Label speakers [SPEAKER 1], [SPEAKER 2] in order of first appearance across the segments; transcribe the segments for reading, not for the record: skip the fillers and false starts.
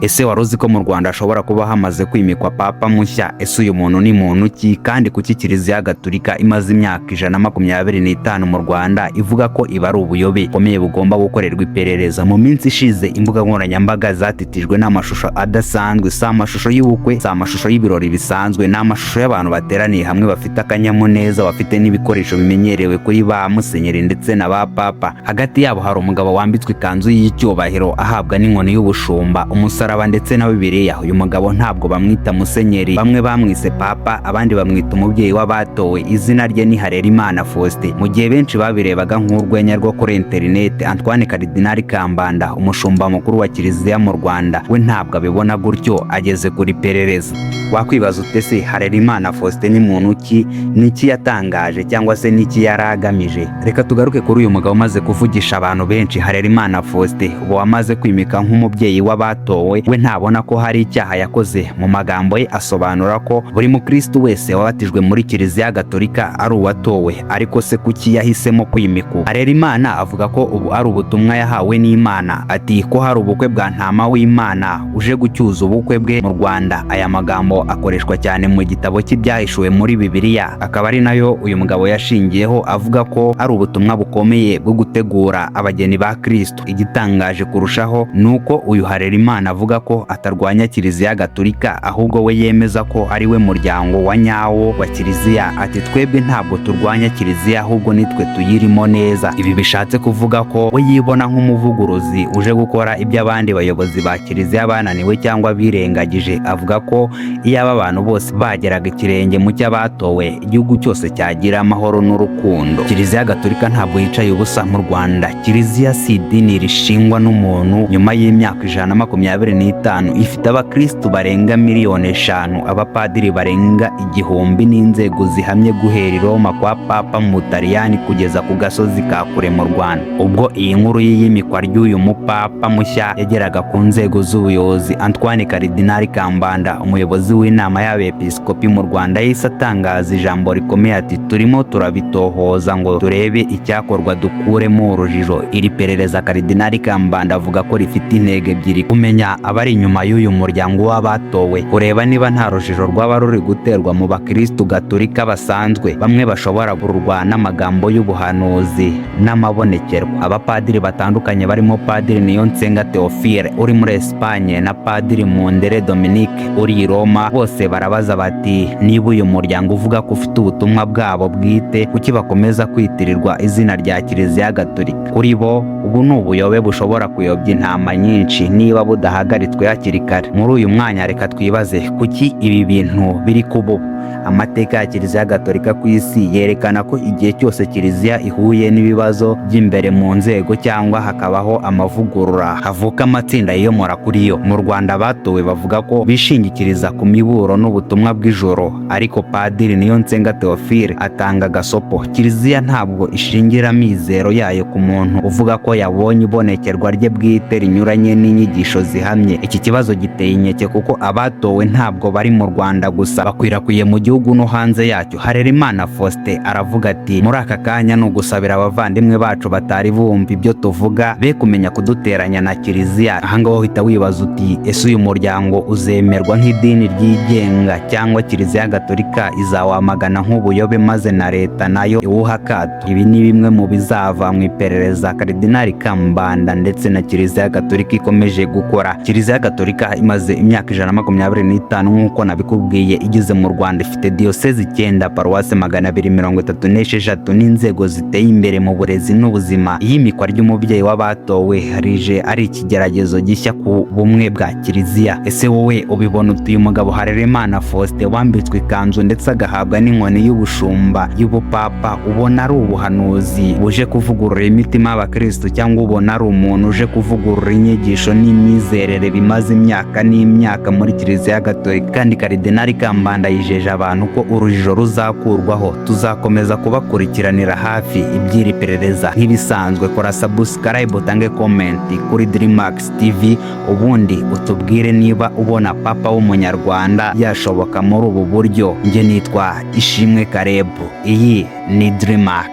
[SPEAKER 1] Ese waruzi ko mu Rwanda ashobora kuba hamaze kwimikwa papa mushya? Ese uyu muntu ni muntu ki? Kandi kuki Kiliziya Gatolika imaze imyaka 125 mu Rwanda ivuga ko iba ari ubuyobe bukomeye bugomba gukorerwa iperereza? Mu minsi ishize imbuga nkoranyambaga zatitijwe n'amashusho adasanzwe, si amashusho y'ubukwe, si amashusho y'ibirori bisanzwe, n'amashusho y'abantu bateraniye hamwe bafite akanyamuneza, bafite n'ibikoresho bimenyerewe kuri ba musenyeri ndetse na ba papa. Hagati yabo hari umugabo wambitswe ikanzu y'icyubahiro ahabwa n'inkoni y'ubushumba, umusaraba ndetse na Bibiliya. Uyu mugabo ntabwo bamwita musenyeri, bamwe bamwise papa, abandi bamwita umubyeyi w'abatowe. Izina rye ni Harerimana Faustin. Mu gihe benshi babirebaga nk'urwenya rwo kuri internet, Antoine Karidinali Kambanda, umushumba mukuru wa Kiliziya mu Rwanda, we ntabwo abibona gutyo. Ageze kuri perereza. Wakwibaza utese Harerimana Faustin ni muntu ki? Niki yatangaje cyangwa se niki yaragamije? Reka tugaruke kuri uyu mugabo umaze kuvugisha abantu benshi. Harerimana Faustin ubu wamaze kwimika nk'umubyeyi w'abatowe, we ntabona ko hari icyaha yakoze. Mu magambo ye asobanura ko buri mukristo wese wabatijwe muri Kiliziya Gatolika ari uwatowe. Ariko se kuki yahisemo kwimikwa? Harerimana avuga ko ubu ari ubutumwa yahawe n'Imana. Ati ko hari ubukwe bwa ntama w'Imana uje gucyuza ubukwe bwe mu Rwanda. Aya magambo akoreshwa cyane mu gitabo cy'ibyahishuwe muri Bibiliya, akaba ari nayo uyu mugabo yashingiyeho avuga ko ari ubutumwa bukomeye bwo gutegura abageni ba Kristo. Igitangaje kurushaho nuko uyu Harerimana avuga ko atarwanya Kiliziya Gatolika, ahubwo we yemeza ko ari we muryango wa nyawo wa Kiliziya. Ati twebwe ntabwo turwanya Kiliziya, ahubwo nitwe tuyirimo neza. Ibi bishatse kuvuga ko we yibona nk'umuvuguruzi uje gukora ibyo abandi bayobozi ba Kiliziya bananiwe cyangwa birengagije. Avuga ko iyo aba bantu bose bageraga ikirenge mu cy'abatowe, igihugu cyose cyagira amahoro n'urukundo. Kiliziya Gatolika ntabwo yicaye ubusa mu Rwanda. Kiliziya si idini rishingwa n'umuntu. Nyuma y'imyaka 125 ifite abakristo barenga 5,000,000, abapadiri barenga 1,000 n'inzego zihamye guhera i Roma kwa papa mu Butaliyani kugeza ku gasozi ka kure mu Rwanda. Ubwo iyi nkuru y'iyimikwa ry'uyu mupapa mushya yageraga ku nzego z'ubuyobozi, Antoine Karidinali Kambanda, umuyobozi w'inama y'abepiskopi mu Rwanda, yahise atangaza ijambo rikomeye ati turimo turabitohoza ngo turebe icyakorwa dukuremo urujijo. Iri perereza Karidinali Kambanda avuga ko rifite intego ebyiri: kumenya abari inyuma y'uyu muryango w'abatowe, kureba niba nta rujijo rwaba ruri guterwa mu bakristo Gatolika basanzwe, bamwe bashobora kururwa n'amagambo y'ubuhanuzi n'amabonekerwa. Abapadiri batandukanye barimo Padiri Niyonsenga Theophile uri muri Espagne na Padiri Mundere Dominique uri i Roma, bose barabaza bati niba uyu muryango uvuga ko ufite ubutumwa bwabo bwite, kuki bakomeza kwitirirwa izina rya Kiliziya Gatolika? Kuri bo ubu ni ubuyobe bushobora kuyobya intama nyinshi niba budahagaritswe hakiri kare. Muri uyu mwanya reka twibaze kuki ibi bintu biri kuba. Amateka ya Kiliziya Gatolika ku isi yerekana ko igihe cyose Kiliziya ihuye n'ibibazo by'imbere mu nzego cyangwa hakabaho amavugurura, havuka amatsinda yiyomora kuri yo. Mu Rwanda batowe bavuga ko bishingikiriza ku miburo n'ubutumwa bw'ijoro, ariko Padiri Niyonsenga Theophile atanga gasopo. Kiliziya ntabwo ishingira amizero yayo ku muntu uvuga ko yabonye ibonekerwa rye bwite rinyuranye n'inyigisho zihamye. Iki kibazo giteye inkeke kuko abatowe ntabwo bari mu Rwanda gusa, bakwirakwiye mu gihugu no hanze yacyo. Harerimana Faustin aravuga ati muri aka kanya ni ugusabira abavandimwe bacu batari bumva ibyo tuvuga, be kumenya kuduteranya na Kiliziya. Ahangaho uhita wibaza uti ese uyu muryango uzemerwa nk'idini ryigenga cyangwa Kiliziya Gatolika izawamagana nk'ubuyobe maze na leta nayo iwuha akato? Ibi ni bimwe mu bizava mu iperereza Karidinali Kambanda ndetse na Kiliziya Gatolika ikomeje gukora. Kiliziya Gatolika imaze imyaka 125 nk'uko nabikubwiye igize mu Rwanda. Ifite diyosezi 9, paruwase 236 n'inzego ziteye imbere mu burezi n'ubuzima. Iyimikwa ry'umubyeyi w'abatowe rije ari ikigeragezo gishya ku bumwe bwa Kiliziya. Ese wowe ubibona utuye umugabo Harerimana Faustin wambitswe ikanzu ndetse agahabwa n'inkoni y'ubushumba y'ubupapa, ubona ari ubuhanuzi buje kuvugurura imitima y'abakristo cyangwa ubona ari umuntu uje kuvugurura inyigisho n'imyizerere bimaze imyaka n'imyaka muri Kiliziya Gatolika? Kandi Karidinali Kambanda yijeje abantu ko urujijo ruzakurwaho. Tuzakomeza kubakurikiranira hafi iby'iri perereza. Nk'ibisanzwe kora subscribe, utange comment kuri Dreamax TV, ubundi utubwire niba ubona papa w'umunyarwanda yashoboka muri ubu buryo. Nge nitwa Ishimwe Karebu, iyi ni Dreamax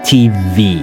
[SPEAKER 1] TV.